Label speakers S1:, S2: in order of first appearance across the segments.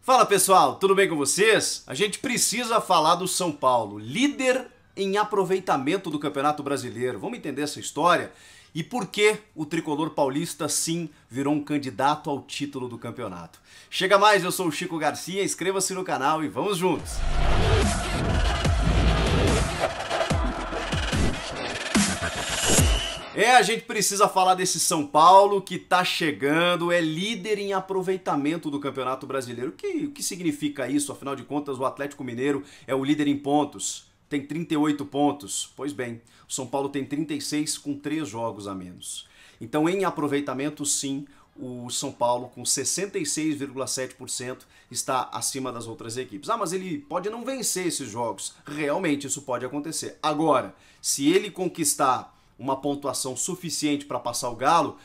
S1: Fala pessoal, tudo bem com vocês? A gente precisa falar do São Paulo, líder em aproveitamento do Campeonato Brasileiro. Vamos entender essa história e por que o tricolor paulista sim virou um candidato ao título do campeonato. Chega mais, eu sou o Chico Garcia, inscreva-se no canal e vamos juntos! A gente precisa falar desse São Paulo que tá chegando, é líder em aproveitamento do Campeonato Brasileiro. O que significa isso? Afinal de contas, o Atlético Mineiro é o líder em pontos, tem 38 pontos. Pois bem, o São Paulo tem 36 com 3 jogos a menos. Então, em aproveitamento, sim, o São Paulo, com 66,7%, está acima das outras equipes. Ah, mas ele pode não vencer esses jogos. Realmente, isso pode acontecer. Agora, se ele conquistar uma pontuação suficiente para passar o Galo,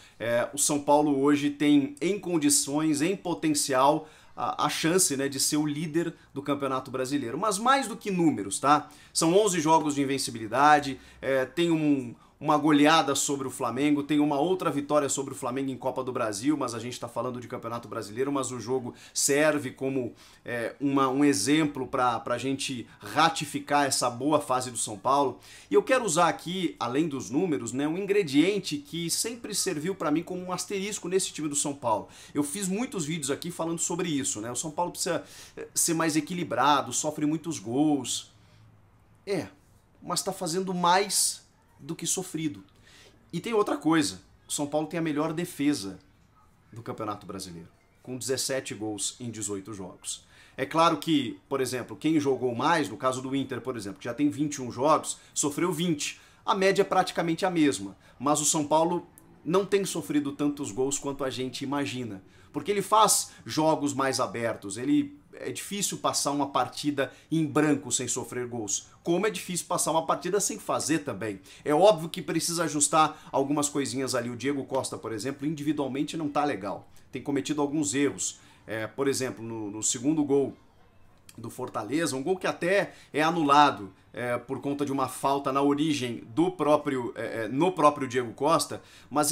S1: o São Paulo hoje tem em condições, em potencial, a chance, né, de ser o líder do Campeonato Brasileiro. Mas mais do que números, tá? São 11 jogos de invencibilidade, tem uma goleada sobre o Flamengo, tem uma outra vitória sobre o Flamengo em Copa do Brasil, mas a gente está falando de Campeonato Brasileiro, mas o jogo serve como um exemplo para a gente ratificar essa boa fase do São Paulo. E eu quero usar aqui, além dos números, né, um ingrediente que sempre serviu para mim como um asterisco nesse time do São Paulo. Eu fiz muitos vídeos aqui falando sobre isso, né? O São Paulo precisa ser mais equilibrado, sofre muitos gols. Mas está fazendo mais do que sofrido. E tem outra coisa, o São Paulo tem a melhor defesa do Campeonato Brasileiro, com 17 gols em 18 jogos. É claro que, por exemplo, quem jogou mais, no caso do Inter, por exemplo, que já tem 21 jogos, sofreu 20. A média é praticamente a mesma, mas o São Paulo não tem sofrido tantos gols quanto a gente imagina, porque ele faz jogos mais abertos, é difícil passar uma partida em branco sem sofrer gols, como é difícil passar uma partida sem fazer também. É óbvio que precisa ajustar algumas coisinhas ali. O Diego Costa, por exemplo, individualmente não tá legal, tem cometido alguns erros. Por exemplo, no segundo gol do Fortaleza, um gol que até é anulado por conta de uma falta na origem do no próprio Diego Costa, mas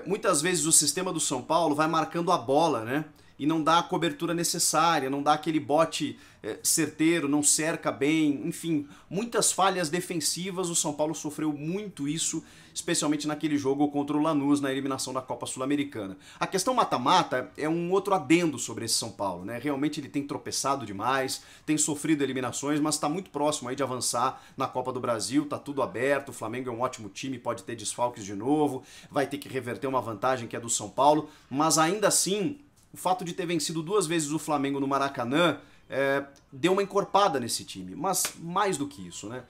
S1: muitas vezes o sistema do São Paulo vai marcando a bola, né? E não dá a cobertura necessária, não dá aquele bote certeiro, não cerca bem, enfim, muitas falhas defensivas. O São Paulo sofreu muito isso, especialmente naquele jogo contra o Lanús na eliminação da Copa Sul-Americana. A questão mata-mata é um outro adendo sobre esse São Paulo, né? Realmente ele tem tropeçado demais, tem sofrido eliminações, mas está muito próximo aí de avançar na Copa do Brasil, tá tudo aberto, o Flamengo é um ótimo time, pode ter desfalques de novo, vai ter que reverter uma vantagem que é do São Paulo, mas ainda assim, o fato de ter vencido 2 vezes o Flamengo no Maracanã deu uma encorpada nesse time, mas mais do que isso, né?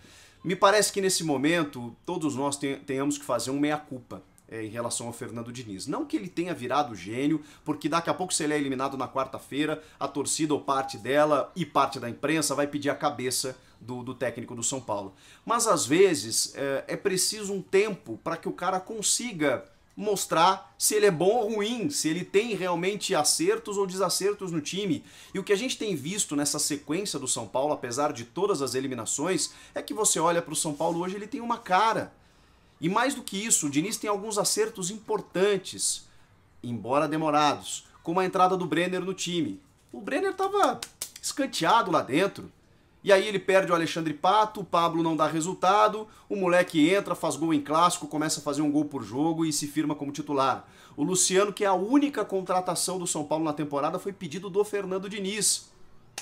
S1: Me parece que nesse momento todos nós tenhamos que fazer um meia-culpa em relação ao Fernando Diniz. Não que ele tenha virado gênio, porque daqui a pouco, se ele é eliminado na quarta-feira, a torcida ou parte dela e parte da imprensa vai pedir a cabeça do técnico do São Paulo. Mas às vezes é preciso um tempo para que o cara consiga mostrar se ele é bom ou ruim, se ele tem realmente acertos ou desacertos no time. E o que a gente tem visto nessa sequência do São Paulo, apesar de todas as eliminações, é que você olha para o São Paulo hoje, ele tem uma cara. E mais do que isso, o Diniz tem alguns acertos importantes, embora demorados, como a entrada do Brenner no time. O Brenner estava escanteado lá dentro. E aí ele perde o Alexandre Pato, o Pablo não dá resultado, o moleque entra, faz gol em clássico, começa a fazer um gol por jogo e se firma como titular. O Luciano, que é a única contratação do São Paulo na temporada, foi pedido do Fernando Diniz.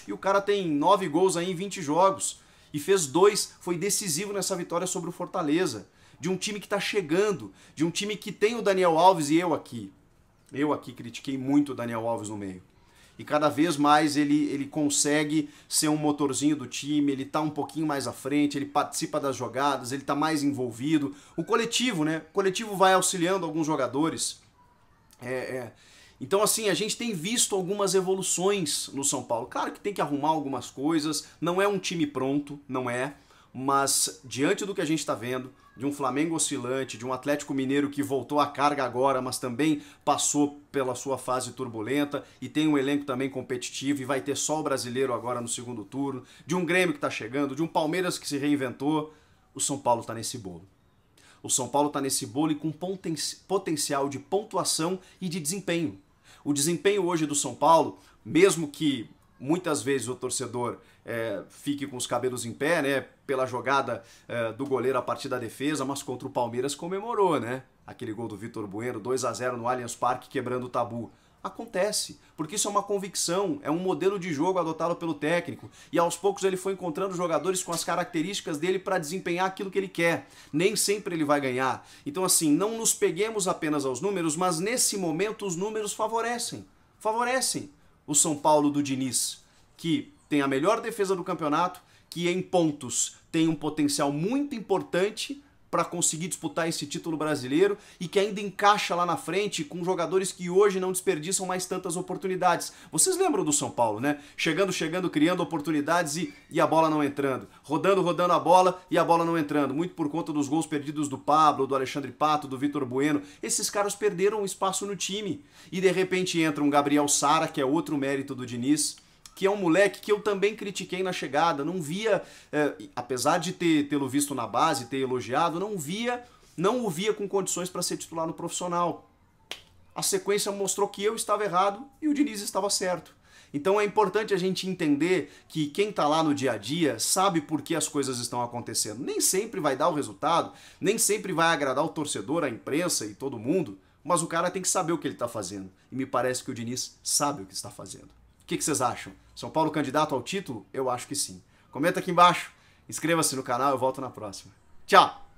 S1: E o cara tem 9 gols aí em 20 jogos. E fez 2, foi decisivo nessa vitória sobre o Fortaleza. De um time que tá chegando, de um time que tem o Daniel Alves e eu aqui. Eu aqui critiquei muito o Daniel Alves no meio. E cada vez mais ele consegue ser um motorzinho do time, ele tá um pouquinho mais à frente, ele participa das jogadas, ele tá mais envolvido. O coletivo, né? O coletivo vai auxiliando alguns jogadores. Então, assim, a gente tem visto algumas evoluções no São Paulo. Claro que tem que arrumar algumas coisas, não é um time pronto, não é. Mas diante do que a gente está vendo, de um Flamengo oscilante, de um Atlético Mineiro que voltou à carga agora, mas também passou pela sua fase turbulenta e tem um elenco também competitivo e vai ter só o brasileiro agora no segundo turno, de um Grêmio que está chegando, de um Palmeiras que se reinventou, o São Paulo está nesse bolo. O São Paulo está nesse bolo e com potencial de pontuação e de desempenho. O desempenho hoje do São Paulo mesmo que muitas vezes o torcedor fique com os cabelos em pé, né, pela jogada do goleiro a partir da defesa, mas contra o Palmeiras comemorou, né? Aquele gol do Vitor Bueno, 2-0 no Allianz Parque, quebrando o tabu. Acontece, porque isso é uma convicção, é um modelo de jogo adotado pelo técnico, e aos poucos ele foi encontrando jogadores com as características dele para desempenhar aquilo que ele quer. Nem sempre ele vai ganhar. Então assim, não nos peguemos apenas aos números, mas nesse momento os números favorecem o São Paulo do Diniz, que tem a melhor defesa do campeonato, que em pontos tem um potencial muito importante para conseguir disputar esse título brasileiro e que ainda encaixa lá na frente com jogadores que hoje não desperdiçam mais tantas oportunidades. Vocês lembram do São Paulo, né? Chegando, criando oportunidades e a bola não entrando. Rodando a bola e a bola não entrando. Muito por conta dos gols perdidos do Pablo, do Alexandre Pato, do Vitor Bueno. Esses caras perderam espaço no time. E de repente entra um Gabriel Sara, que é outro mérito do Diniz, que é um moleque que eu também critiquei na chegada, não via, apesar de tê-lo visto na base, ter elogiado, não o via com condições para ser titular no profissional. A sequência mostrou que eu estava errado e o Diniz estava certo. Então é importante a gente entender que quem está lá no dia a dia sabe por que as coisas estão acontecendo. Nem sempre vai dar o resultado, nem sempre vai agradar o torcedor, a imprensa e todo mundo, mas o cara tem que saber o que ele está fazendo. E me parece que o Diniz sabe o que está fazendo. O que vocês acham? São Paulo candidato ao título? Eu acho que sim. Comenta aqui embaixo, inscreva-se no canal, eu volto na próxima. Tchau!